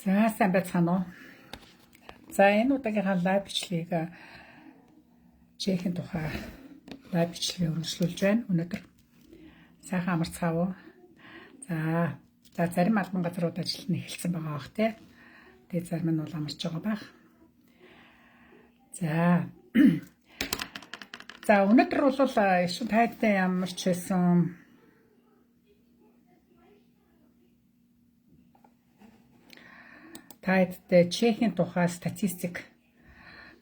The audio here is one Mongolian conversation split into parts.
За сайн байцгаана уу. За энэ удаагийнхаа лайв бичлэгийг Чехийн тухай лайв бичлэгийг үргэлжлүүлж байна. Өнөөдөр сайхан амарцгаав уу. За зарим албан газрууд ажил нь эхэлсэн байгаа бах тий. Тэгээ зарим нь бол амарч байгаа байх. За өнөөдөр бол эсвэл тайдтай ямар ч байсан тайдтай Чехийн тухай статистик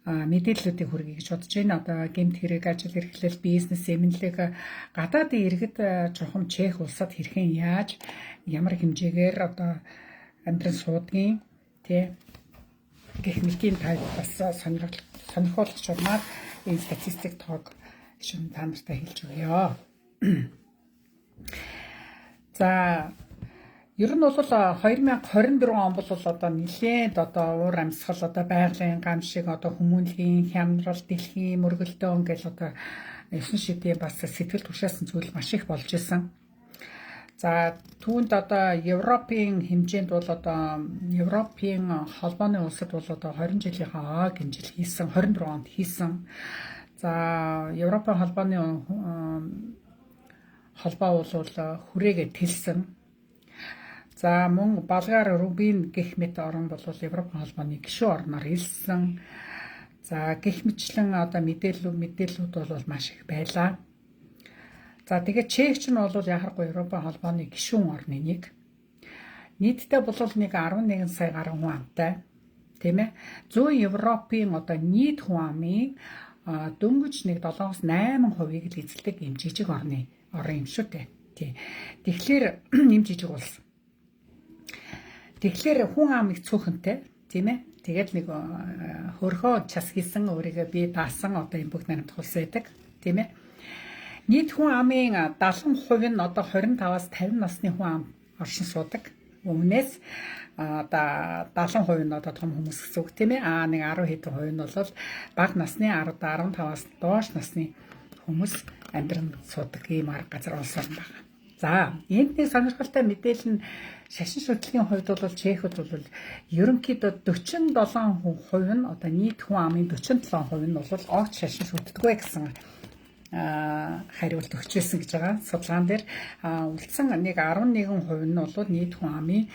мэдээллүүдийг хүргэе гэж бодож байна. Одоо гэмт хэрэг, ажил эрхлэл, бизнес, эмнэлэг, гадаадын иргэд чухам Чех улсад хэрхэн яаж, ямар хэмжээгээр одоо амьдран суудгийн тий гэх мэтийн тайд бас сонирхолтой журмаар энэ статистик тоог шин та нартай хэлж өгье. За ер нь бол 2024 он бол одоо нэлээд одоо уур амьсгал одоо байгалийн гамшиг одоо хүмүүнлэгийн хямрал дэлхийн мөргөлдөөн гэл одоо 9 шидийн бас сэтгэл түшээсэн зүйл маш их болж исэн. За түүнд одоо Европын хэмжээнд бол одоо Европын холбооны улсад бол одоо 20 жилийнхаа гэмжил хийсэн 24 онд хийсэн. За Европын холбооны холбоо бол хүрээгээ тэлсэн. За мөн Болгар, Румын гэх мэт орн бол Европын холбооны гишүүн орноор илсэн. За гэх мэтлэн одоо мэдээллүүд бол маш их байлаа. За тэгээд Чех ч нь бол яхахгүй Европын холбооны гишүүн орны нэг. Нийтдээ бол нэг 11 сая гаруй хүн амтай. Тийм ээ. Зүүн Европын одоо нийт хүн амын дөнгөж нэг 7-8% л эзэлдэг юм жижиг орн юм шүү дээ. Тий. Тэгэхээр нэм жижиг улс. Тэгэхээр хүн ам их цөөхөнтэй тийм ээ. Тэгээд нэг хөрхөө час хийсэн өөрийгөө би даасан одоо энэ бүх наримт улс байдаг тийм ээ. Нийт хүн амын 70% нь одоо 25-аас 50 насны хүн ам оршин суудаг. Өмнөөс одоо 70% нь одоо том хүмүүс гэсэн үг тийм ээ. Нэг 10 хэдэн хувь нь бол бага насны 15-аас доош насны хүмүүс амьдран суудаг ийм арга газар улс орн байна. За энд нэг сонирхолтой мэдээлэл нь шашин шүтлэгийн хувьд бол Чехд бол ерөнхийдөө 47% нь одоо нийт хүн амын 47% нь бол огт шашин шүтдэггүй гэсэн хариулт өгч байсан гэж байгаа. Судалгаан дээр үлдсэн нэг 11% нь бол нийт хүн амын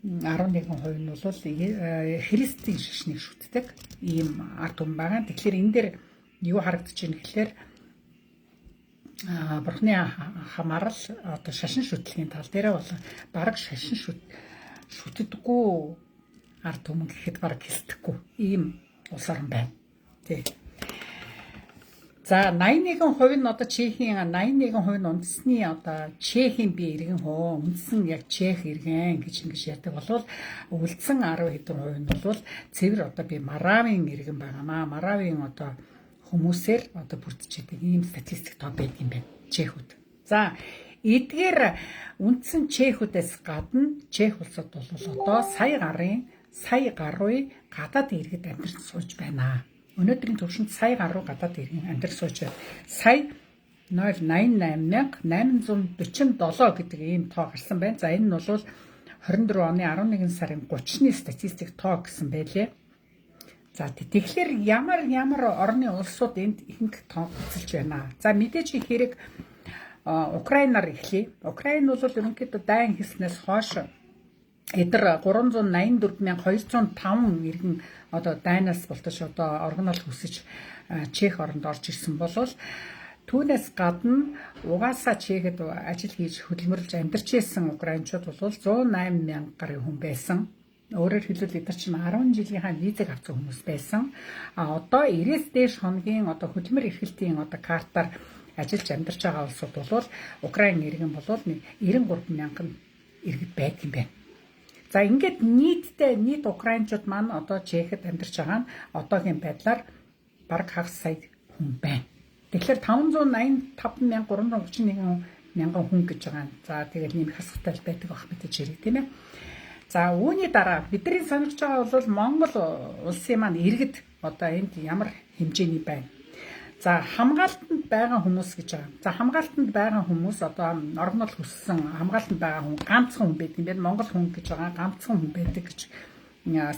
11% нь бол христийн шашныг шүтдэг ийм ард түмэн байгаа. Тэгэхээр энэ дээр юу харагдаж байна гэхээр бурхны хамаарал одоо шашин шүтлэгийн тал дээр бол бараг шашин шүтдэггүй ард түмэн гэхэд бараг хэлдэхгүй ийм улс орн байна. Тий. За 81% нь одоо Чехийн 81% нь үндэсний одоо Чехийн бие иргэн хөө үндсэн яг Чех иргэн гэж ингэж ярьдаг болвол үлдсэн 10 хэдэн хувь нь бол цэвэр одоо би Маравын иргэн байгаамаа. Маравын одоо хүмүүсээр одоо бүрдэж идэг ийм статистик тоо байдаг юм байна Чехүүд. За эдгээр үндсэн Чехүүдээс гадна Чех улсад бол одоо сая гаруй гадаад иргэд амьдарч сууж байна. Өнөөдрийн төвшөнд сая гаруй гадаад иргэн амьдарч сууж байна. Сая 088,847 гэдэг ийм тоо гарсан байна. За энэ нь бол 24 оны 11 сарын 30-ны статистик тоо гэсэн байлээ. За тэгэхээр ямар орны улсууд энд ихэнх тоо эзэлж байна. За мэдээж их хэрэг Украинаар эхлэе. Украин бол ерөнхийдөө дайн хийснээс хойш эдгээр 384,205 иргэн одоо дайнаас болтож одоо оргонол хүсэж Чех оронд орж ирсэн болвол түүнээс гадна угаасаа Чехэд ажил хийж хөдөлмөрлж амьдарч ирсэн украинчууд бол 108,000 гаруй хүн байсан. Өөрөөр хэлбэл бид нар чинь 10 жилийнхаа визэг авсан хүмүүс байсан. Одоо 90-с дээш хоногийн одоо хөдөлмөр эрхлэлтийн одоо картаар ажиллаж амьдарч байгаа улсууд бол Украин иргэн бол 93,000 иргэд байдаг юм байна. За ингээд нийт украинчууд маань одоо Чехэд амьдарч байгаа нь одоогийн байдлаар бараг хагас сая хүн байна. Тэгэхээр 585,331 мянган хүн гэж байгаа. За тэгээд нэмэх хасгатай байдаг байх мэдээж хэрэг тийм ээ. За үүний дараа бидний сонирхож байгаа бол Монгол улсын маань иргэд одоо энд ямар хэмжээний байна. За хамгаалтанд байгаа хүмүүс гэж байгаа. За хамгаалтанд байгаа хүмүүс одоо оргонол хүссэн хамгаалтанд байгаа хүн ганцхан хүн байдаг юм байна. Монгол хүн гэж байгаа ганцхан хүн байдаг гэж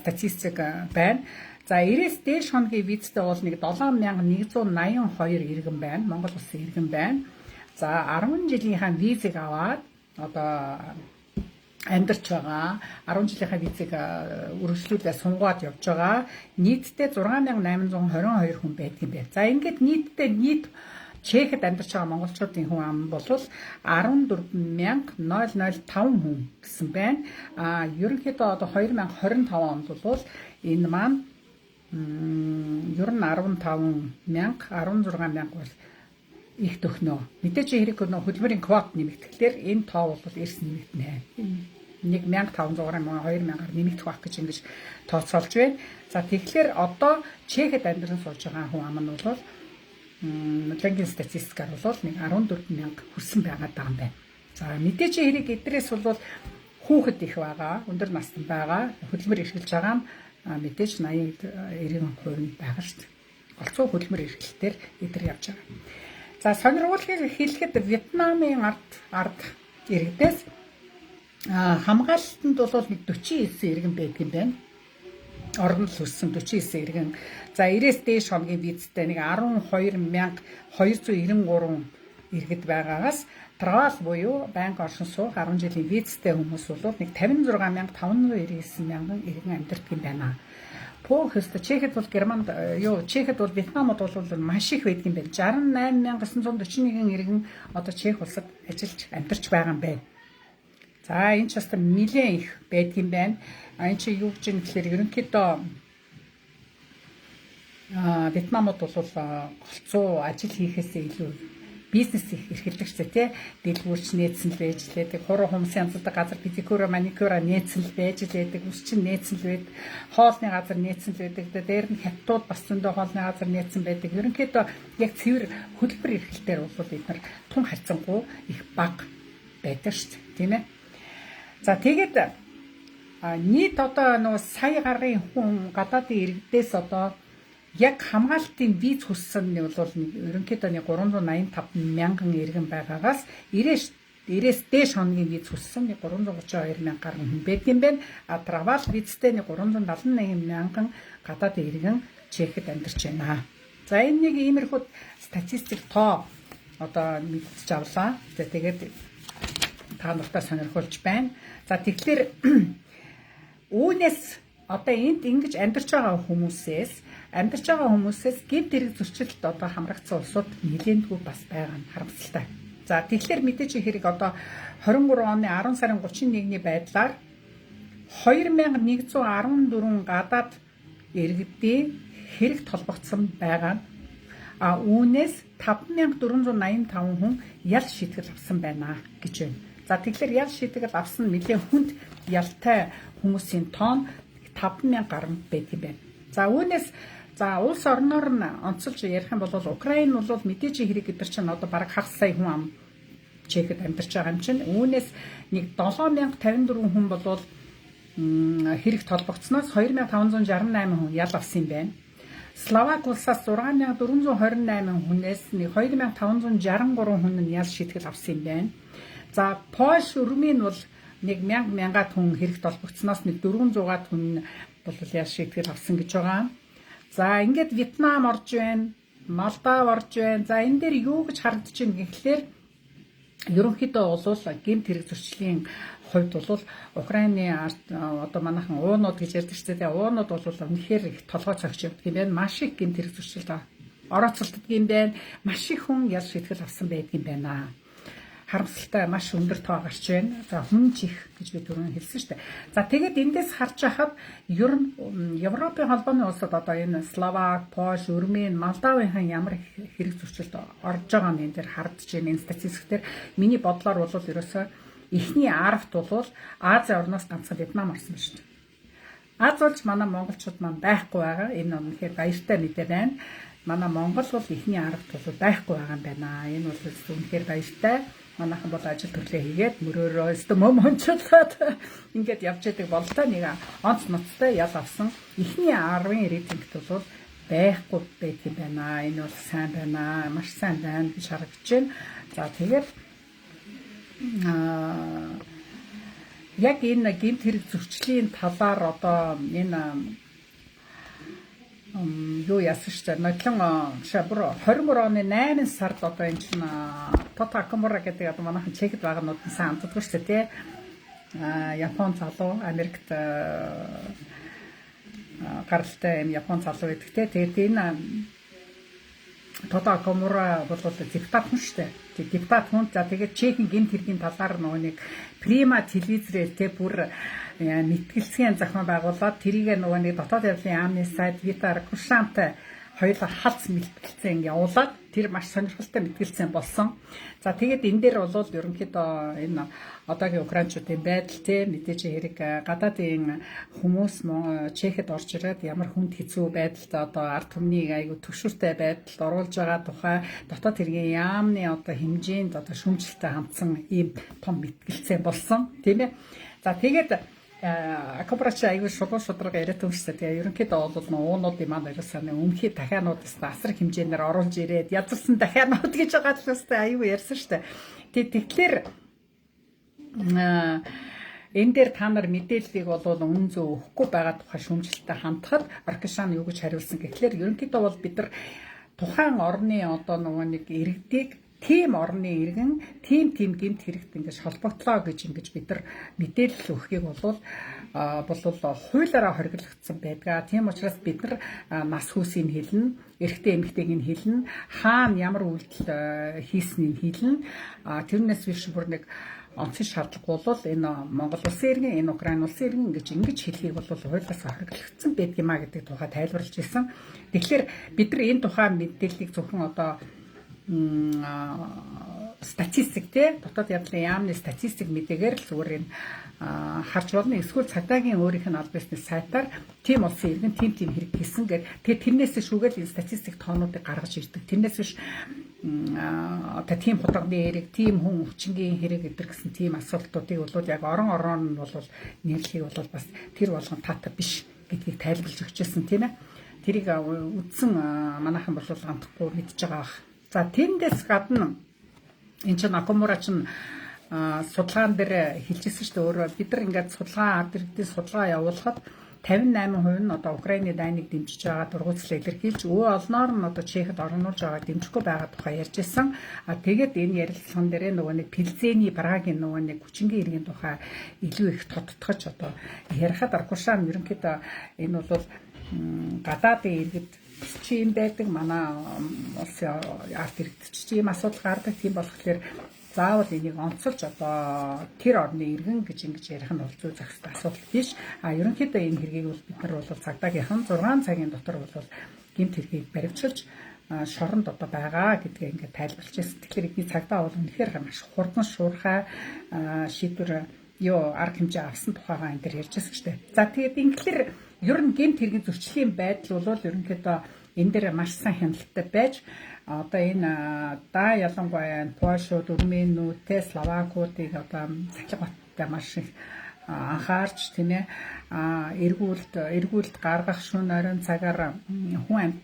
статистик байна. За 90-с дээш хоногийн визтэй бол нэг 7182 иргэн байна. Монгол улсын иргэн байна. За 10 жилийнхаа визийг аваад одоо амьдарч байгаа 10 жилийнхаа визийг үргэлжлүүлээ сунгаад явж байгаа нийтдээ 6822 хүн байдаг юм байна. За ингээд нийт Чехэд амьдарч байгаа монголчуудын хүн ам бол 14005 хүн гэсэн байна. Ерөнхийдөө одоо 2025 онд бол энэ маань ер нь 15000 бол их төхнөө. Мэдээж хэрэг нөө хөдөлмөрийн квот нэмэгдэхлээр энэ тоо бол эрс нэмэгдэнэ. 1500-аар 2000-аар нэмэгдэх байх гэж ингэж тооцоолж байна. За тэгэхээр одоо Чехэд амьдран сууж байгаа хүн ам нь бол Монгол статистикаар бол нэг 14000 хүрсэн байгаа даа юм байна. За мэдээж хэрэг эдрээс бол хүүхэд их байгаа, өндөр настай байгаа, хөдөлмөр эрхэлж байгаа мэдээж 80-90% нь байгаа шүү дээ. Голцоо хөдөлмөр эрхлэлтээр эдэр явж байгаа. За сонирхолтой хэлэхэд Вьетнамын ард иргэдээс хамгаалтанд бол нэг 49 иргэн байдаг юм байна. Оргонол хүссэн 49 иргэн. За 90-с дээш хоногийн визтэй нэг 12293 иргэд байгаагаас трал буюу банк оршин суух 10 жилийн визтэй хүмүүс бол нэг 56599 мянган иргэн амьдардаг юм байна. Похост Чехэд бол Германд Чехэд бол Вьетнамд бол маш их байдаг юм байна. 68941 иргэн одоо Чех улсад ажиллаж амьдарч байгаа юм байна. За энэ ч бас нэлээд их байдаг юм байна. Энэ чи юу гэж юм гэхээр ерөнхийдөө Вьетнамд бол голцоо ажил хийхээсээ илүү бизнес эрхэлдэгчтэй тий дэлгүүрч нээсэн л байж лээдэг хуруу хүмүүсийн янзлдаг газар педикюр маникюра нээсэн л байж лээдэг үсчин нээсэн л байдаг хоолны газар нээсэн л байдаг дээр нь хятадууд бас зөндөө хоолны газар нээсэн байдаг ерөнхийдөө яг цэвэр хөдөлмөр эрхлэлтээр бол бид нар тун харьцангуй их бага байдаг шүү дээ тийм ээ. За тэгээд нийт одоо нөгөө сая гаруй хүн гадаадын иргэдээс одоо яг хамгаалтын виз хүссэн нь бол ерөнхийдөө 385 мянган иргэн байгаагаас 90-с дээш хоногийн виз хүссэн 332 мянгаар хүн байдаг юм байна. Travel визтэй 371 мянган гадаадын иргэн Чехэд амьдарч байна. За энэ нэг иймэрхүү статистик тоо одоо мэдчихэж авлаа. Тэгээд та нартай сонирхолж байна. За тэгэхээр үүнээс одоо энд ингэж амьдарч байгаа хүмүүсээс гэмт хэрэг зөрчилд одоо хамрагдсан улсууд нэлээдгүй бас байгаа нь харамсалтай. За тэгэхээр мэдээж хэрэг одоо 23 оны 10 сарын 31-ний байдлаар 2114 гадаад иргэдийн хэрэг толбогдсон байгаа. Үүнээс 5485 хүн ял шийтгэл авсан байна гэж байна. За тэгэхээр ял шийтгэл авсан нэлээд хүнд ялтай хүмүүсийн тоон 5000 гаруй байдаг юм байна. За үүнээс улс орноор нь онцолж ярих юм бол Украин бол мэдээж хэрэг гэдэр чинь одоо бараг хагас сая хүн ам Чехэд амьдарч байгаа юм чинь үүнээс нэг 7054 хүн бол хэрэг толбогдсноос 2568 хүн ял авсан юм байна. Словак улсаас 6428 хүнээс нэг 2563 хүн нь ял шийтгэл авсан юм байна. За Польш, Румын бол нэг 1000 хүн хэрэг толбогдсноос нэг 400-аад хүн бол ял шийтгэл авсан гэж байгаа. За ингээд Вьетнам орж байна, Молдов орж байна. За энэ дээр юу гэж харагдаж байна гэхлээр ерөнхийдөө бол гэмт хэрэг зөрчлийн хувьд бол Украины одоо манайхан уунууд гэж ярьдаг ч тийм уунууд бол үнэхээр их толгой цогч явдаг юм байна. Маш их гэмт хэрэг зөрчилд орооцолдог юм байна. Маш их хүн ял шийтгэл авсан байдаг юм байна. Харамсалтай маш өндөр тоо гарч байна. За хүн чих гэж би түрүүн хэлсэн шүү дээ. За тэгээд эндээс харж хахад ер нь Европын холбооны улсад одоо энэ Словак, Польш, Румын, Молдовын ямар хэрэг зөрчилд орж байгаа нь энэ дээр харагдаж байна. Энэ статистикээр миний бодлоор бол ерөөсөө эхний 10-т бол Азийн орноос ганцхан Вьетнам орсон байна шүү дээ. Аз болж манай монголчууд маань байхгүй байгаа. Энэ үнэхээр баяртай мэдээ байна. Манай Монгол бол эхний 10-т бол байхгүй байгаа юм байна. Энэ бол үнэхээр баяртай. Манайхан бол ажил төрлөө хийгээд мөрөөрөө момончлоод ингээд явж байдаг болтой нэг онц ноцтой ял авсан эхний 10-ын рейтингт бол байхгүй байх юм байна. Энэ бол сайн байна. Маш сайн байна гэж харагдаж байна. За тэгээд яг энэ гэмт хэрэг зөрчлийн талаар одоо энэ юу яасан шүү дээ. Нодлон бүр 23 оны 8 сард одоо энэ чинь Тотакамура гэдэг одоо манайхан Чекэд байгаанууд нь сайн амтдаггүй шүү дээ. Япон залуу Америкт гаралтай юм Япон залуу гэдэг те. Тэгээд энэ Тотакамура бол депутат хүн шүү дээ. Тэгээд депутат хүн за тэгээд Чехийн гэмт хэргийн талаар нэг Прима телевизээр те бүр мэтгэлцгийн зохион байгуулад тэрийг нэг дотоод явдлын яамны сайт Витар Кушантай хоёулаа халц мэтгэлцэн явуулаад тэр маш сонирхолтой мэтгэлцэн болсон. За тэгээд энэ дээр бол ерөнхийдөө энэ одоогийн украинчуудын байдал те мэдээж хэрэг гадаадын хүмүүс Чехэд орж ирээд ямар хүнд хэцүү байдалд одоо ард түмнийг айгу төвшөртэй байдалд оруулж байгаа тухай дотоод хэргийн яамны одоо хэмжээнд одоо шүүмжлэлтэй хамтсан ийм том мэтгэлцэн болсон тийм ээ. За тэгээд Акабрач аюу шудраг яриад өмссөн. Тэгээ ерөнхийдөө бол уунуудын маань ерөөсөө өмнөхий дахиануудаас асар хэмжээгээр оруулж ирээд ядсан дахианууд гэж байгаа л өстэй аюу ярьсан шүү дээ. Тэгэхээр энэ дээр та нар мэдээллийг бол үнэн зөв өгөхгүй байгаа тухай шүүмжлэлтэй хандхад Аркашан юу гэж хариулсан гэхлээр ерөнхийдөө бол бид нар тухайн орны одоо нэг иргэдийг тийм орны иргэн тийм гэмт хэрэгт ингэж холбогдлоо гэж бид нар мэдээлэл өгөхийг бол хуулиараа хориглогдсон байдаг. Тийм учраас бид нар нас хүүсийг хэлнэ, эрэгтэй эмэгтэйг нь хэлнэ, хаана ямар үйлдэл хийснийг хэлнэ. Тэрнээс биш бүр нэг онцгой шаардлагагүй бол энэ Монгол улсын иргэн, энэ Украин улсын иргэн ингэж хэлхийг бол хуулиас хориглогдсон байдгиймаа гэдэг тухай тайлбарлаж ирсэн. Тэгэхээр бид нар энэ тухай мэдээллийг зөвхөн одоо статистик те дотоод явдлын яамны статистик мэдээгээр л зүгээр энэ харж болно. Эсвэл цагдаагийн өөрийнх нь аль бисний сайтаар тийм улсын иргэн тийм хэрэг хийсэн гэдэг. Тэгээд тэрнээс шүүгээл энэ статистик тоонуудыг гаргаж ирдэг. Тэрнээс биш одоо тийм хутганы хэрэг, тийм хүн хүчингийн хэрэг гэдэг гэсэн тийм асуултуудыг бол яг орон нь бол нэрлэхийг бол бас тэр болгон таатай биш гэдгийг тайлбарлаж өгчээсэн тийм ээ. Тэрийг үдсэн манайхан бол амтахгүй мэдж байгаа бах. За тэндээс гадна энэ чинь Акамура чинь судалгаан дээр хэлжсэн шүү дээ. Өөрөө бид нар ингээд ард иргэдийн судалгаа явуулахад 58% нь одоо Украины дайныг дэмжиж байгаа дургуутсал илэрхийлж олноор нь одоо Чехэд орнуулж байгаа дэмжихгүй байгаа тухай ярьж ирсэн. Тэгээд энэ ярилцлаган дээр нэг Пилзений Прагийн нэг хүчингийн иргэн тухай илүү их тодтогч одоо ярихад Аркушан ерөнхийдөө энэ бол гадаадын иргэд чи юм байдаг манай улсын арт иргэдч чи юм асуудал гардаг тийм болохоор заавал энийг онцолж одоо тэр орны иргэн гэж ингэж ярих нь бол зүй зохистой асуудал биш. Ерөнхийдөө энэ хэргийг бол бид нар бол цагдаагийнхан 6 цагийн дотор бол гэмт хэргийг баривчилж шоронд одоо байгаа гэдгээ ингээд тайлбарлаж байсан. Тэгэхээр эдний цагдаа бол үнэхээр маш хурдан шуурхай шийдвэр арга хэмжээ авсан тухайгаа энэ төр ярьж байсан ч дээ. За тэгээд ингээр ер нь гэмт хэргийн зөрчлийн байдал бол ерөнхийдөө энэ дээр маш сайн хяналттай байж одоо энэ ялангуяа Польшууд, Румынууд, Словакуудыг одоо цахилгаантай маш их анхаарч тийм ээ эргүүлд гаргах шөнө оройн цагаар хүн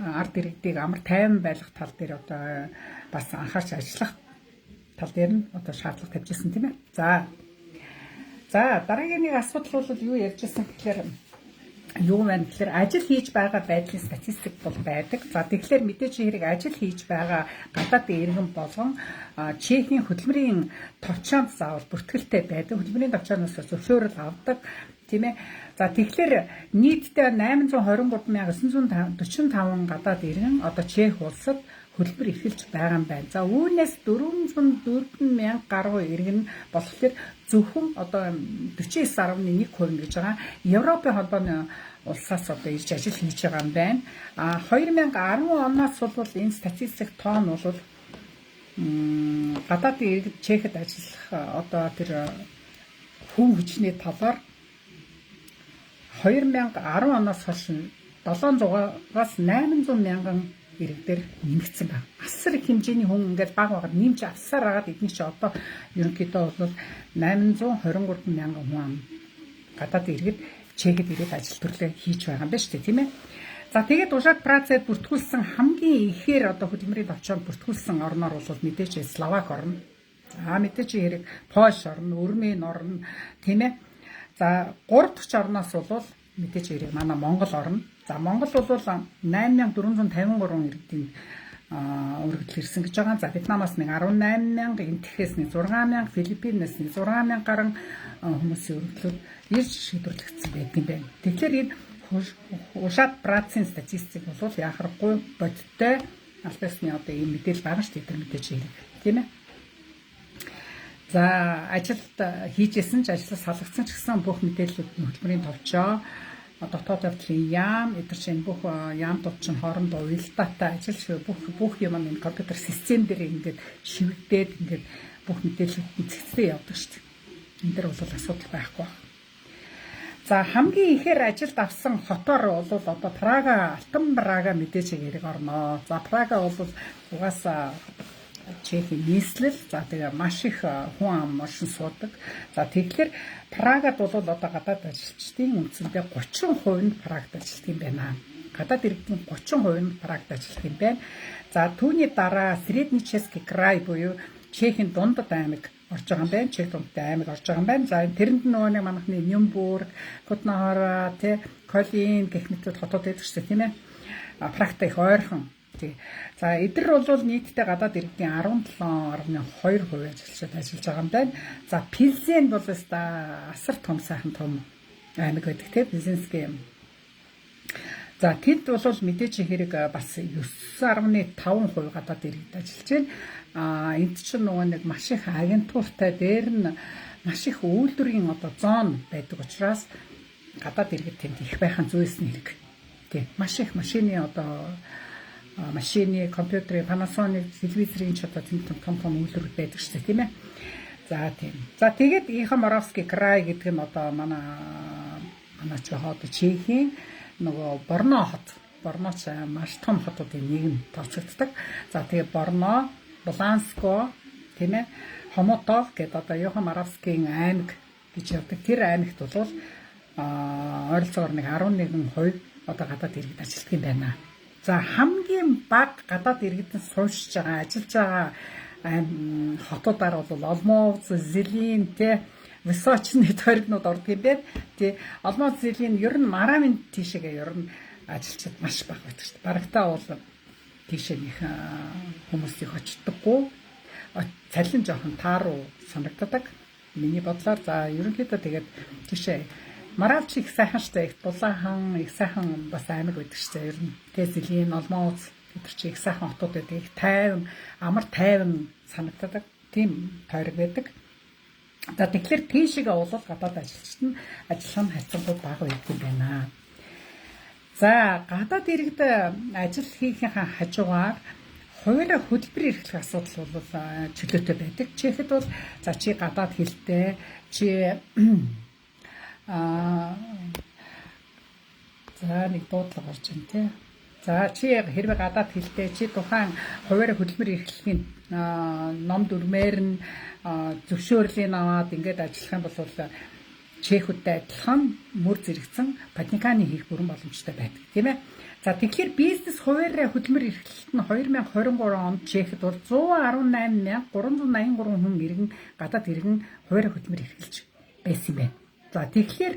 ард иргэдийг амар тайван байлгах тал дээр одоо бас анхаарч ажиллах тал дээр нь одоо шаардлага тавьж ирсэн тийм ээ. За дараагийн нэг асуудал бол юу ярьж байсан гэхээр юу вэ гэхээр ажил хийж байгаа байдлын статистик бол байдаг. За тэгэхээр мэдээж хэрэг ажил хийж байгаа гадаадын иргэн болгон Чехийн хөдөлмөрийн товчоонд заавал бүртгэлтэй байдаг. Хөдөлмөрийн товчооноос зөвшөөрөл авдаг тийм ээ. За тэгэхээр нийтдээ 823,945 гадаад иргэн одоо Чех улсад хөдөлмөр эрхэлж байгаа юм байна. За үүнээс 404,000 гаруй иргэн болохоор зөвхөн одоо 49.1% гэж байгаа. Европын холбооны улсаас одоо ирж ажил хийж байгаа юм байна. 2010 оноос бол энэ статистик тоон бол гадаадын иргэд Чехэд ажиллах одоо тэр хүн хүчний талаар 2010 оноос хойш 700-аас 800,000 иргэдээр нэмэгдсэн байна. Асар их хэмжээний хүн ингээд баг нэмж авсаар агаад эдний чи одоо ерөнхийдөө бол 823,000 хүн гадаад иргэд Чехэд ирээд ажил төрлөө хийж байгаа юм байна шүү дээ тийм ээ. За тэгээд Ушаад Працад бүртгүүлсэн хамгийн ихээр одоо хөдөлмөрийн товчоонд бүртгүүлсэн орноор бол мэдээж Словак орно. За мэдээж хэрэг Польш орно, Өрмийн орно, тийм ээ. За 3 дахь орноос бол мэдээж хэрэг манай Монгол орно. За Монгол бол 8453 иргэдийн өргөдөл ирсэн гэж байгаа. За Вьетнамаас нэг 18000, Энэтхээс нэг 6000, Филиппинээс нэг 6000 гаруй хүмүүсийн өргөдлөд ирж шийдвэрлэгдсэн байдаг юм байна. Тэгэхээр энэ Ушаад Працын статистик бол яхахгүй бодиттой аль биесны одоо ийм мэдээлэл байгаа шүү дээ. Мэдээж хэрэг тийм ээ. За ажилд хийжсэн ч ажлаас салгацсан ч гэсэн бүх мэдээллүүд хөтөлбөрийн товчоо дотоод явдлын яам эдгээр чинь бүх яамтууд чинь хоорондоо уялдаатай ажил бүх юм энэ компьютер систем дээр ингээд шивгдээд ингээд бүх мэдээллүүд цэгцтэй явдаг шүү дээ. Энд дээр бол асуудал байхгүй байна. За хамгийн ихээр ажилд авсан хотоор бол одоо Прага, Алтан Прага мэдээж хэрэг орно. За Прага бол угаасаа Чехийн нийслэл, за тэгээ маш их хүн ам оршин суудаг. За тэгэхээр Прагад бол одоо гадаад ажилчдын үндсэндээ 30% нь Прагад ажилладаг юм байна. Гадаад иргэдийн 30% нь Прагад ажилладаг юм байна. За түүний дараа Среднический край буюу Чехийн дундад аймаг орж байгаа юм байна. Чех дундад аймаг орж байгаа юм байна. За тэрэнд нөгөө нэг манайхны Нюрнберг, Котнахара, Колин гэх мэт хотууд байдаг шүү дээ, тийм ээ. Прагтай их ойрхон. За эдгээр бол нийтдээ гадаад иргэдийн 17.2% ажилчид ажиллаж байгаа юм байна. За Пилзен бол асар том сайхан том аймаг байдаг тийм Пилзенский. За тэд бол мэдээж хэрэг бас 9.5% гадаад иргэд ажиллаж байна. Энд чинь нөгөө нэг маш их агентуртай дээр нь маш их үйлдвэрийн одоо зон байдаг учраас гадаад иргэд тэнд их байх нь зүйс нь хэрэг. Тийм маш их машины одоо машины, компьютерийн, Panasonic, телевизорын ч одоо том үйлдвэр байдаг шүү дээ, тийм ээ. За тийм. За тэгээд Ихоморовский край гэдэг нь одоо манай ч хоод Чехийн нөгөө Борно хот. Борно ч маш том хотуудын нэг нь тооцогддог. За тэгээд Борно, Буланско, тийм ээ, Хомутов гэдэг одоо Ихоморовскийн аймаг гэж явдаг. Тэр аймагт бол ойролцоогоор нэг 11% одоо гадаад иргэд ажилладаг юм байна. За хамгийн бага гадаад иргэдэн суурьшиж байгаа, ажиллаж байгаа хотуудаар бол Олмоц, Зелин, Высочный тойрогнууд ордог юм байна. Тий, Олмоц, Зелин ер нь Маравын тийшээгээ ер нь ажилчид маш бага байдаг шүү дээ. Барагтаа бол тийшээ их хүмүүс их очдоггүй. Цалин жоохон тааруу санагддаг. Миний бодлоор за ерөнхийдөө тэгээд тийшээ Маравч их сайхан штэ, их дулаахан, их сайхан бас аймаг байдаг штэ. Ер нь Зелин, Олмоц гэдэг чи их сайхан хотууд байдаг. Их тайван, амар тайван санагддаг. Тийм тойрог байдаг. За тэгэхээр тийшээгээ бол гадаад ажилчид нь ажиллах нь хайцангууд бага байдаг юм байна. За гадаад иргэд ажил хийхин хажуугаар хуваарь хөдөлмөр эрхлэх асуудал бол чөлөөтэй байдаг. Чехэд бол за чи гадаад хэлтэй, чи за нэг дуудлага орж ин тий. За чи хэрвээ гадаад хэлтэй чи тухайн хуваарь хөдөлмөр эрхлэхийн ном дүрмээр нь зөвшөөрлийг аваад ингээд ажиллах юм бол чехүүдтэй адилхан мөр зэрэгцэн патниканы хийх бүрэн боломжтой байдаг тийм ээ. За тэгэхээр бизнес хуваарь хөдөлмөр эрхлэлт нь 2023 онд Чехид бол 118,383 хүн иргэн гадаад иргэн хуваарь хөдөлмөр эрхэлж байсан юм байна. За тэгэхээр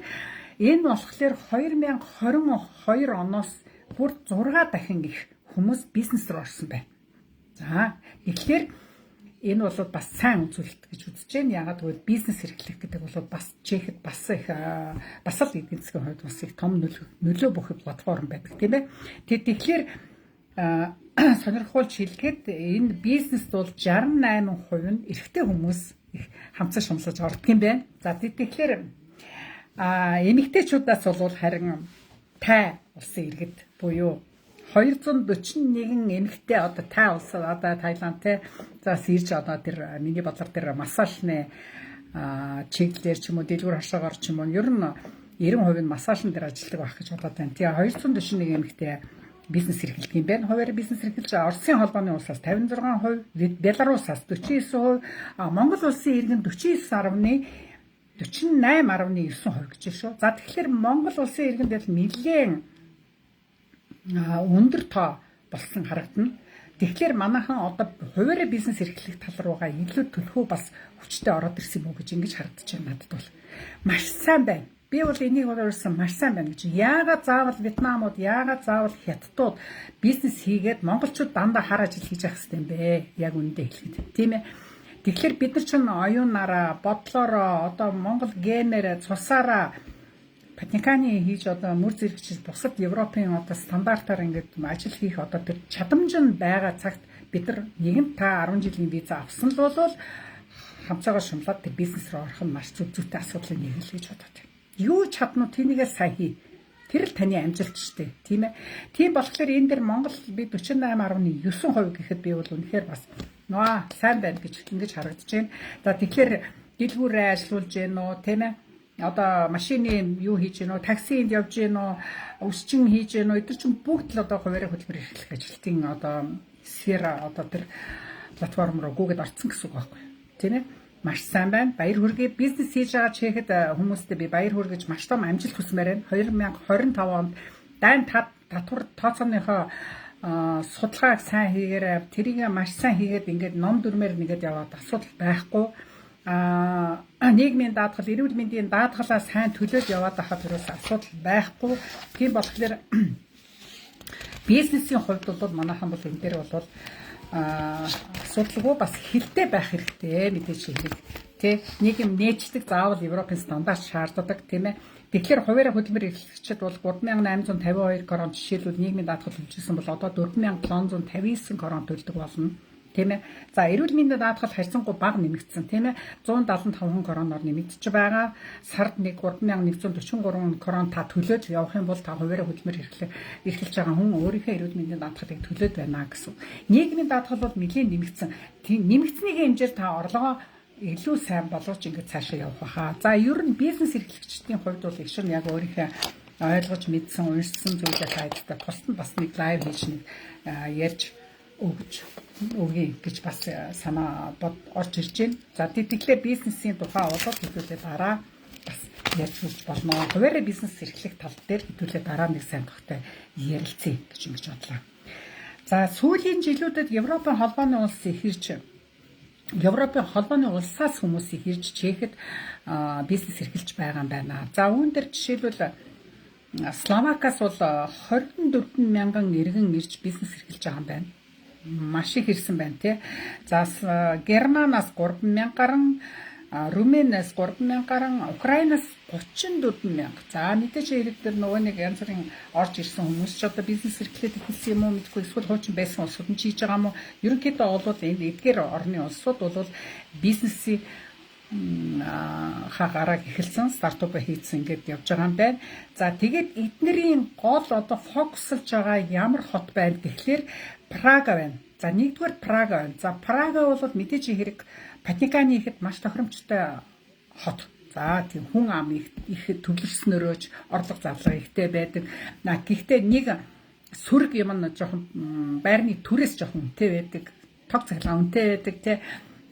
энэ болохоор 2022 оноос бүр 6 дахин их хүмүүс бизнес руу орсон байна. За тэгэхээр энэ бол бас сайн үзүүлэлт гэж үзэж байна. Ягаад гэвэл бизнес эрхлэх гэдэг бол бас Чехэд бас их бас л эдийн засгийн хувьд бас их том нөлөө бүхий платформ байдаг тийм ээ. Тэгэхээр сонирхолтой хэлгээд энэ бизнест бол 68% нь эрэгтэй хүмүүс их хамцаа шумсаж ордог юм байна. За тэгэхээр эмэгтэйчүүдээс бол харин тай улсын иргэд буюу 241 эмэгтэй одоо тай улс одоо Таиланд те заас ирж одоо тэр миний бодлоор тэр массажны чиглэлээр ч юм уу дэлгүүр хашаагаар ч юм уу ер нь 90% нь массажн дээр ажилладаг байх гэж бодоод байна. Тэгээ 241 эмэгтэй бизнес эрхэлдэг юм байна. Хуваарь бизнес эрхэлж Оросын холбооны улсаас 56%, Беларусаас 49%, Монгол улсын иргэн 48.9% гэж шүү. За тэгэхээр Монгол улсын иргэнд нэлээд өндөр тоо болсон харагдана. Тэгэхээр манайхан одоо хуваарь бизнес эрхлэх тал руугаа илүү төлхөө бас хүчтэй ороод ирсэн юм уу гэж ингэж харагдаж байна надад бол. Маш сайн байна. Би бол энийг өөрөөсөө маш сайн байна гэж. Яагаад заавал Вьетнамууд, яагаад заавал Хятадууд бизнес хийгээд монголчууд дандаа хар ажил хийж явах хэрэгтэй юм бэ? Яг үүндээ хэлэхэд. Тийм ээ. Тэгэхээр бид нар ч оюунаараа, бодлороо, одоо монгол генээр, цусаараа патниканы хийж одоо мөр зэрэгчил бусад Европын одоо стандартаар ингээд ажил хийх одоо тэр чадамж нь байгаа цагт бид нар нэгэн та 10 жилийн виза авсан л бол хамцаагаа шумлаад тэр бизнес руу орох нь маш зүйтэй асуудлын нэг л гэж бодоод байна. Юу чадна уу тэнийгээ сайн хий. Тэр л таны амжилт шүү дээ. Тийм ээ. Тийм болохоор энэ дэр Монгол би 48.9% гэхэд би бол үнэхээр бас сайн байна гэж ингэж харагдаж байна. За тэгэхээр дэлгүүрээ ажиллуулж гэнэ үү, тийм ээ. Одоо машины юу хийж гэнэ үү, таксинд явж гэнэ үү, өсчин хийж гэнэ үү, эдгээр чинь бүгд л одоо хуваарь хөдөлмөр эрхлэх ажилтны одоо сфера одоо тэр платформ руу гүгээд орсон гэсэн үг байхгүй. Тийм ээ. Маш сайн байна. Баяр хүргэе. Бизнес хийж байгаа чихэд хүмүүстээ би баяр хүргэж маш том амжилт хүсмээр байна. 2025 онд дайн татвар тооцооныхоо судалгааг сайн хийгээрэй. Тэрийг маш сайн хийгээд ингээд ном дүрмээр нэгэд яваад асуудал байхгүй. Нийгмийн даатгал, эрүүл мэндийн даатгалаа сайн төлөөд яваад байхад юус асуудал байхгүй. Тийм болохоор бизнесийн хувьд бол манайхан бол энэ дээр бол асуудалгүй бас хилтэй байх хэрэгтэй мэдээж хэрэг тий нийгэм нээждэг заавал Европын стандарт шаарддаг тийм ээ. Тэгэхээр хуваарь хөдөлмөр эрхлэгчид бол 3852 крон жишээлбэл нийгмийн даатгал төлжсэн бол одоо 4759 крон төлдөг болно. Тийм ээ. За эрүүл мэндийн даатгал харьцангуй бага нэмэгдсэн тийм ээ. 175 кроноор нэмэгдэж байгаа. Сард 3143 крон та төлөөж явах юм бол та хуваарь хөдөлмөр эрхэлж байгаа хүн өөрийнхөө эрүүл мэндийн даатгалыг төлөөд байна гэсэн. Нийгмийн даатгал бол нэлээд нэмэгдсэн. Тийм нэмэгдсэний хэмжээр та орлогоо илүү сайн болгож ингэж цаашаа явах баха. За ер нь бизнес эрхлэгчдийн хувьд бол их шин яг өөрийнхөө ойлгож мэдсэн, уншсан зүйлээ хайдтай тусад бас нэг лайв хийж ярьж өгч өгье гэж бас санаа орж ирж байна. За тэгэхээр бизнесийн тухай болоод хэдүүлээ дараа бас ярьж хүрч болно. Хуваарь бизнес эрхлэх тал дээр хэдүүлээ дараа нэг сайн тухтай ярилцъя гэж ингэж бодлоо. За сүүлийн жилүүдэд Европын холбооны улс ихэрч Европын холбооны улсаас хүмүүс ихэрж чехэд бизнес эрхэлж байгаа юм байна. За үүн дээр жишээлбэл Словакаас бол 24 мянган иргэн ирж бизнес эрхэлж байгаа юм байна. Маш их ирсэн байна тий. За Германаас 3,000 гаруй, Румынаас 3,000 гаруй, Украинаас 34,000. За мэдээж хэрэг дээр нөгөө нэг янз бүрийн орж ирсэн хүмүүс ч одоо бизнес эрхлээд эхэлсэн юм уу мэдгүй эсвэл хуучин байсан улсууд нь хийж байгаа юм уу? Ерөнхийдөө бол энэ эдгээр орны улсууд бол бизнесийн хагараг эхэлсэн стартап хийсэн ингээд явж байгаа юм байна. За тэгээд эднэрийн гол одоо фокуслж байгаа ямар хот байна гэхлээр Прага байна. За нэгдүгээр Прага байна. За Прага бол мэдээж хэрэг патниканы ихэд маш тохиромжтой хот. За тийм хүн ам их төвлөрснөрөөж орлого зарлага ихтэй байдаг. Гэхдээ нэг сүрэг юм нь жоохон байрны түрээс жоохон үнэтэй байдаг. Тог цаглаа үнэтэй байдаг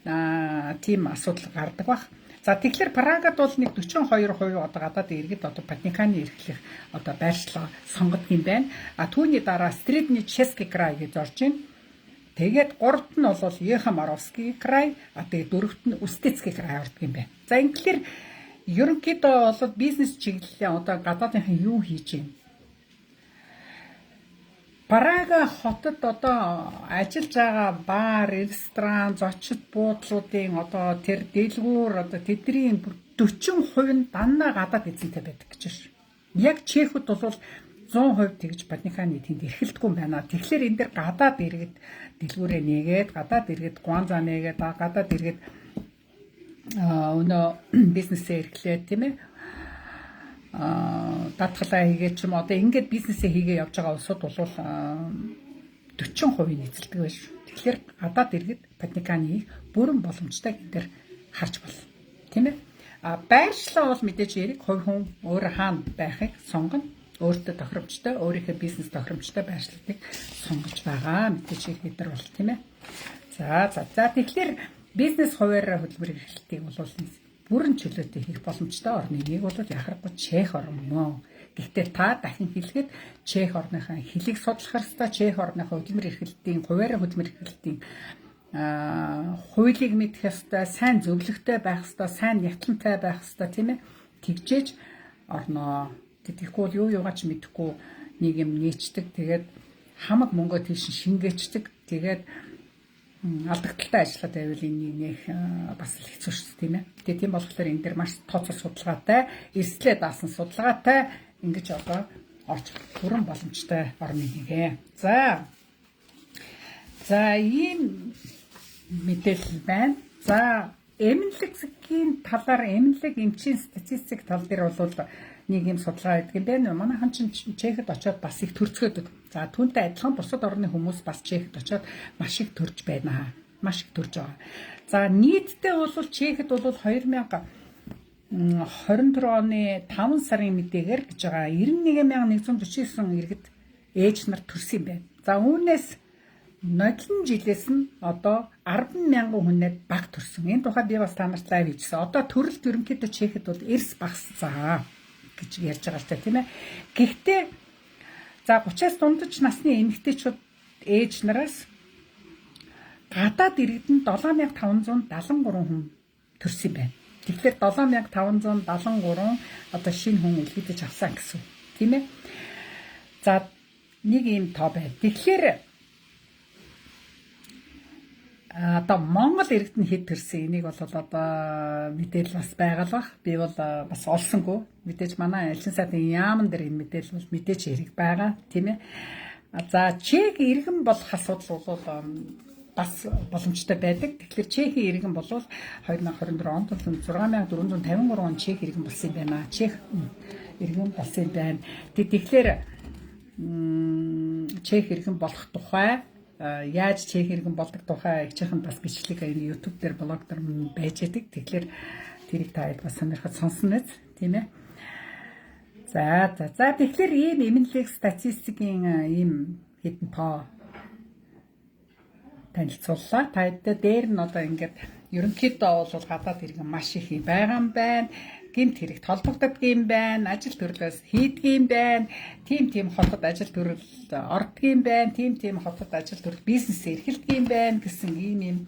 тийм асуудал гардаг бах. За тэгэхээр Прагад бол нэг 42% одоо гадаад иргэд одоо патниканы эрхлэх одоо байршлага сонгодог юм байна. Түүний дараа Средний Чешский край гэж орж ийн. Тэгээд гуравт нь бол Ехамаровский край, тэгээд дөрөвт нь Устецкий край ордог юм байна. За ингээр ерөнхийдөө бол бизнес чиглэлээ одоо гадаадынхан юу хийж байна? Прага хотод одоо ажиллаж байгаа бар, ресторан, зочид буудлуудын одоо тэр дэлгүүр одоо тэдний 40% нь дандаа гадаад эзэнтэй байдаг гэж байна. Яг Чехүүд бол 100% тэгж патниканы тэнд эрхэлдэггүй юм байна. Тэгэхээр энэ дэр гадаад иргэд дэлгүүрээ нээгээд, гадаад иргэд гуанза нээгээд, гадаад иргэд өнөө бизнесээ эрхлээд тийм ээ даатгалаа хийгээ ч юм одоо ингээд бизнесээ хийгээ явж байгаа улсууд бол 40% эзэлдэг байж. Тэгэхээр гадаад иргэд патниканы хийх бүрэн боломжтой гэдгээр харж болно. Тийм ээ. Байршлаа бол мэдээж хэрэг хувь хүн өөр хаана байхыг сонгоно. Өөртөө тохиромжтой, өөрийнхөө бизнес тохиромжтой байршлагыг сонгож байгаа. Мэдээж хэрэг бид нар бол тийм ээ. За тэгэхээр бизнес хуваарь хөдөлмөр эрхлэлтийг бол бүрэн чөлөөтэй хийх боломжтой орны нэг бол яхахгүй Чех орн мөн. Гэхдээ та дахин хэлэхэд Чех орныхаа хэлийг судлах ёстой, Чех орныхаа хөдөлмөр эрхлэлтийн, хуваарь хөдөлмөр эрхлэлтийн хуулийг мэдэх ёстой, сайн зөвлөгтэй байх ёстой, сайн нягтлантай байх ёстой, тийм ээ. Тэгжээж орноо. Тэгэхгүй бол юу юугаач мэдэхгүй нэг юм нээчдэг. Тэгээд хамаг мөнгө тийш шингээчдэг. Тэгээд алдагдaltaй ажиллаад байвал энийг нэх бас л хэцүү шүү дээ, тийм ээ. Тэгээд тийм болохоор энэ дэр маш тооцоо судалгаатай, эрсдлээ даасан судалгаатай ингэж одоо орж хүрэн боломжтой орны нэгэ. За ийм мэдээлэл байна. За эмнэлгийн талаар эмнэлэг эмчийн статистик тал дээр бол нэг юм судалгаа гэдэг юм байна. Манайхан чинь Чехэд очиод бас их төрцгөөдөг. За түүнтэй адилхан бусад орны хүмүүс бас Чехэд очиод маш их төрж байна. Маш их төрж байгаа. За нийтдээ бол Чехэд бол 2024 оны 5 сарын мэдээгээр гэж байгаа 91149 иргэд ээж нар төрсөн юм байна. За үүнээс нодлон жилээс нь одоо 10,000 хүнээд баг төрсөн. Энэ тухай би бас та нарт лайв хийжсэн. Одоо төрөлт ерөнхийдөө Чехэд бол эрс багасцгаа гэж ярьж байгаа ч тийм ээ. Гэхдээ за 30-аас дундаж насны эмэгтэйчүүд ээж нараас гадаад иргэдэнд 7573 хүн төрсөн юм байна. Тэгэхээр 7573 одоо шинэ хүн илгэдэж авсан гэсэн. Тийм ээ. За нэг юм тоо байна. Тэгэхээр одоо Монгол иргэд нь хэд төрсөн энийг бол одоо мэдээлэл бас байгаа л бах. Би бол бас олсонгүй. Мэдээж манай элчин сайдын яамн дээр энэ мэдээлэл бол мэдээж хэрэг байгаа, тийм ээ. За Чех иргэн болох асуудал бол бас боломжтой байдаг. Тэгэхээр Чехийн иргэн бол 2024 онд 6453 он Чех иргэн болсон юм байна. Чех иргэн болсон юм байна. Тэгэхээр Чех иргэн болох тухай яаж Чех иргэн болдог тухай хичээхэн бас бичлэг энэ YouTube дээр блог дээр байж байдаг. Тэгэхээр тэрийг та бас сонирхож сонсно биз, тийм ээ. За тэгэхээр ийм эмнэлэг статистикийн ийм хэдэн тоо танилцууллаа. Та дээр нь одоо ингээд ерөнхийдөө бол гадаад иргэн маш их юм байгаа юм байна. Гэмт хэрэгт холбогддог юм байна. Ажил төрлөөс хийдэг юм байна. Тим хотод ажил төрөл ордог юм байна. Тим хотод ажил төрөл бизнес эрхэлдэг юм байна гэсэн ийм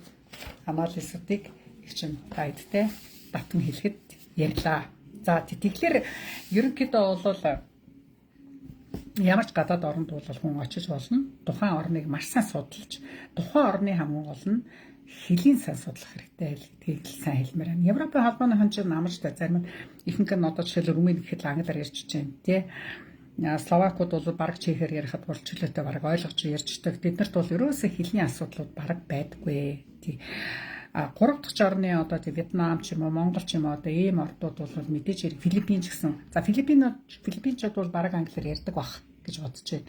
анализуудыг их ч тайдтай татан хэлэхэд ярьлаа. За тэгэхээр ерөнхийдөө бол ямар ч гадаад оронд бол хүн очиж болно. Тухайн орныг маш сайн судалж, тухайн орны хамгийн гол нь хэлийн сайн судлах хэрэгтэй гэдгийг сайн хэлмээр байна. Европын холбооны хончин амарчтай зарим нь ихэнх нь одоо жишээл Румын гэхэд англиар ярьж байна тий. Словакууд бол бараг Чехээр ярихад бол чөлөөтэй бараг ойлгож ярьждаг. Тэднэрт бол ерөөсөө хэлийн асуудлууд бараг байдаггүй тий. 3 дахь орны одоо Вьетнам ч юм уу, Монгол ч юм уу одоо ийм ордууд бол мэдээж хэрэг Филиппин ч гэсэн. За Филиппинчууд бол бараг англиар ярьдаг бах гэж бодож байна.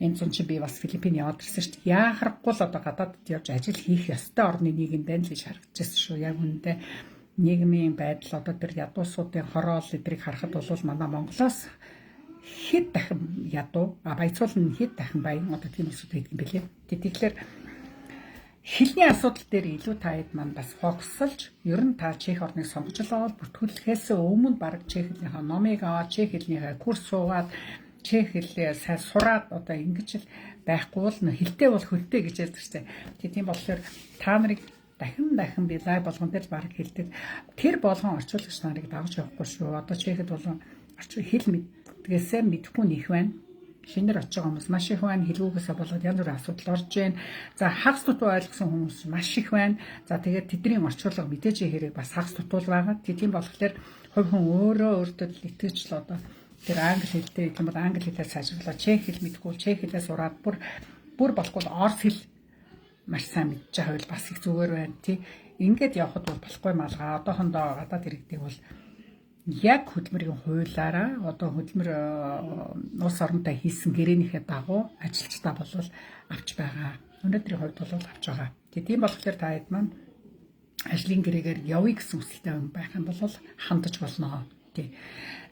Энэ зун чи би бас Филиппин яваад ирсэн шүү дээ. Яахарахгүй л одоо гадаадд явж ажил хийх ёстой орны нэг юм байна л гэж харагдчихсан шүү. Яг үүндээ нийгмийн байдал одоо тэр ядуусуудын хороол эдрийг харахад бол манай Монголоос хэд дахин ядуу, баяцуул нь хэд дахин баян одоо тийм усуд байдаг юм билээ. Тэгэхээр хэлний асуудал дээр илүү таад маань бас фокуслж ер нь та Чех орныг сонгож л бүртгүүлэхээс өмнө баг Чех хэлнийхээ номыг аваад Чех хэлнийхээ курс суугаад Чех хэлээ сайн сураад одоо ингэж л байхгүй бол хэлтэй бол хөлтэй гэж ярьдаг шүү дээ. Тийм болохоор та нарыг дахин би лайв болгон дээр баг хэлдэг. Тэр болгон орчуулагч нарыг дагаж явахгүй шүү. Одоо Чехэд болон хэл мэдгээсээ мэдэхгүй нэх байна. Шинээр очиж байгаа хүмүүс маш их байна. Хэлгүүгээсээ болоод янз бүрийн асуудал орж байна. За хагас дутуу ойлгосон хүмүүс маш их байна. За тэгээд тэдний орчуулга мэдээж хэрэг бас хагас дутуул байгаа. Тийм болохоор хувь хүн өөртөө итгэж л одоо тэр англи хэлтэй юм бол англи хэлээр сайжруулаад чех хэл мэдгүй чех хэлээ сураад бүр болохгүй орс хэл маш сайн мэдчих байвал бас их зүгээр байна тий. Ингээд явхад бол болохгүй малгаа. Одоохондоо гадаад иргэдэг бол яг хөдөлмөрийн хуулиараа одоо хөдөлмөр улс оронтой хийсэн гэрээнийхээ дагуу ажилчдаа болвол авч байгаа. Өнөөдрийн хувьд бол авч байгаа. Тийм болохоор та хэд маань ажлын гэрээгээр явъя гэсэн хүсэлтэй байх юм бол хандаж болно. Тий.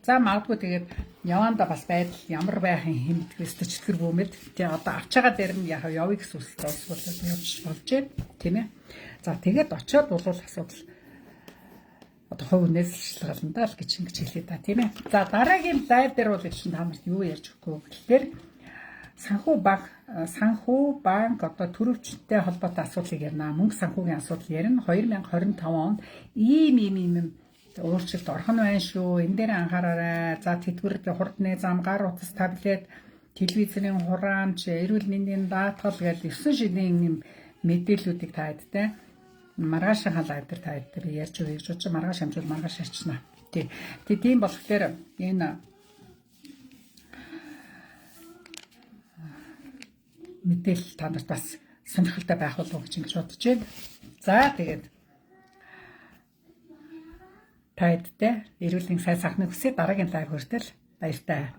За магадгүй тэгээд яванда бас байдал ямар байхын хэмтгээс төчтгөр бөөмэд тий одоо авч байгаа дээр нь яхаа явъя гэсэн хүсэлтэй явж болж байна. Тийм ээ. За тэгээд очиод бол асуудал одоо хувь үнээс шалгална даа л гэж ингэж хэлээ да тийм ээ. За дараагийн лайв дээр бол чинь та нарт юу ярьж өгөх вэ гэхээр санхүү банк одоо төрөвчтэй холбоотой асуудлыг ярина. Мөнгө санхүүгийн асуудал ярина. 2025 онд ийм өөрчлөлт орох нь байна шүү. Энэ дээр анхаараарай. За тэтгэврт хурдны зам, гар утас, таблет, телевизийн хураамж, эрүүл мэндийн даатгал гэж 9 шидийн юм мэдээллүүдийг та хэдтэй маргаашийн лайв дээр та хэдтэй би ярьж өгье гэж бодож маргааш амжуул маргааш ярьчна. Тийм болохоор энэ мэдээлэл та нарт бас сонирхолтой байх болов уу гэж ингэж бодож байна. За тэгээд та хэдтэй эрүүл мэндийн сайн сайхныг хүсье дараагийн лайв хүртэл баяртай.